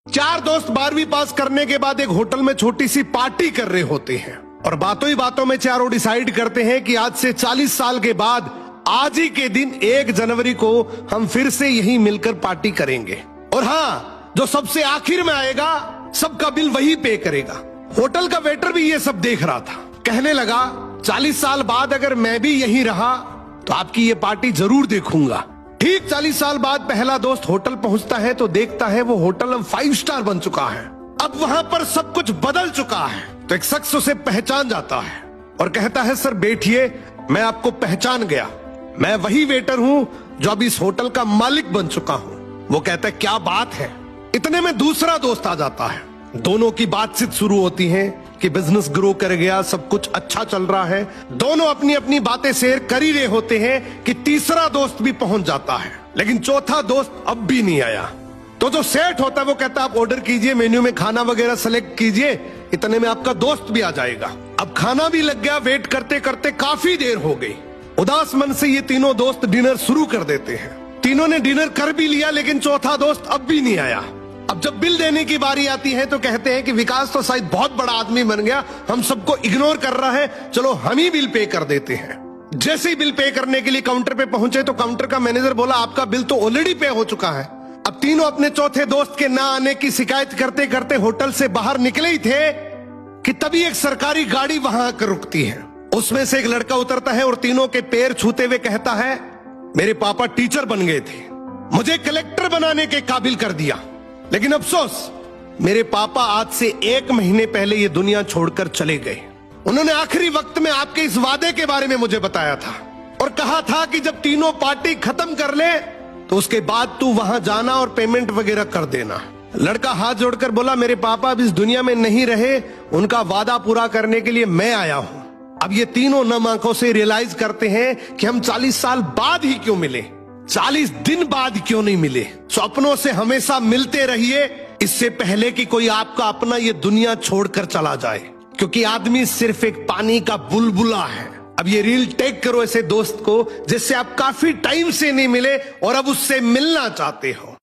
चार दोस्त 12वीं पास करने के बाद एक होटल में छोटी सी पार्टी कर रहे होते हैं और बातों ही बातों में चारों डिसाइड करते हैं कि आज से 40 साल के बाद आज ही के दिन 1 जनवरी को हम फिर से यहीं मिलकर पार्टी करेंगे। और हाँ, जो सबसे आखिर में आएगा सबका बिल वही पे करेगा। होटल का वेटर भी ये सब देख रहा था, कहने लगा 40 साल बाद अगर मैं भी यहीं रहा तो आपकी ये पार्टी जरूर देखूंगा। ठीक 40 साल बाद पहला दोस्त होटल पहुंचता है तो देखता है वो होटल अब 5 स्टार बन चुका है। अब वहां पर सब कुछ बदल चुका है। तो एक शख्स उसे पहचान जाता है और कहता है सर बैठिए, मैं आपको पहचान गया, मैं वही वेटर हूं जो अब इस होटल का मालिक बन चुका हूं। वो कहता है क्या बात है। इतने में दूसरा दोस्त आ जाता है, दोनों की बातचीत शुरू होती है कि बिजनेस ग्रो कर गया, सब कुछ अच्छा चल रहा है। दोनों अपनी अपनी बातें शेयर कर ही रहे होते हैं कि तीसरा दोस्त भी पहुंच जाता है, लेकिन चौथा दोस्त अब भी नहीं आया। तो जो सेठ होता है वो कहता है आप ऑर्डर कीजिए, मेन्यू में खाना वगैरह सेलेक्ट कीजिए, इतने में आपका दोस्त भी आ जाएगा। अब खाना भी लग गया, वेट करते करते काफी देर हो गई। उदास मन से ये तीनों दोस्त डिनर शुरू कर देते हैं। तीनों ने डिनर कर भी लिया लेकिन चौथा दोस्त अब भी नहीं आया। अब जब बिल देने की बारी आती है तो कहते हैं कि विकास तो शायद बहुत बड़ा आदमी बन गया, हम सबको इग्नोर कर रहा है, चलो हम ही बिल पे कर देते हैं। जैसे ही बिल पे करने के लिए काउंटर पे पहुंचे तो काउंटर का मैनेजर बोला आपका बिल तो ऑलरेडी पे हो चुका है। अब तीनों अपने चौथे दोस्त के ना आने की शिकायत करते करते होटल से बाहर निकले ही थे कि तभी एक सरकारी गाड़ी वहां आकर रुकती है। उसमें से एक लड़का उतरता है और तीनों के पैर छूते हुए कहता है मेरे पापा टीचर बन गए थे, मुझे कलेक्टर बनाने के काबिल कर दिया, लेकिन अफसोस मेरे पापा आज से 1 महीने पहले ये दुनिया छोड़कर चले गए। उन्होंने आखिरी वक्त में आपके इस वादे के बारे में मुझे बताया था और कहा था कि जब तीनों पार्टी खत्म कर ले तो उसके बाद तू वहां जाना और पेमेंट वगैरह कर देना। लड़का हाथ जोड़कर बोला मेरे पापा अब इस दुनिया में नहीं रहे, उनका वादा पूरा करने के लिए मैं आया हूं। अब ये तीनों नम आंखों से रियलाइज करते हैं कि हम 40 साल बाद ही क्यों मिले, 40 दिन बाद क्यों नहीं मिले। स्वप्नों से हमेशा मिलते रहिए, इससे पहले कि कोई आपका अपना ये दुनिया छोड़कर चला जाए, क्योंकि आदमी सिर्फ एक पानी का बुलबुला है। अब ये रील टेक करो ऐसे दोस्त को जिससे आप काफी टाइम से नहीं मिले और अब उससे मिलना चाहते हो।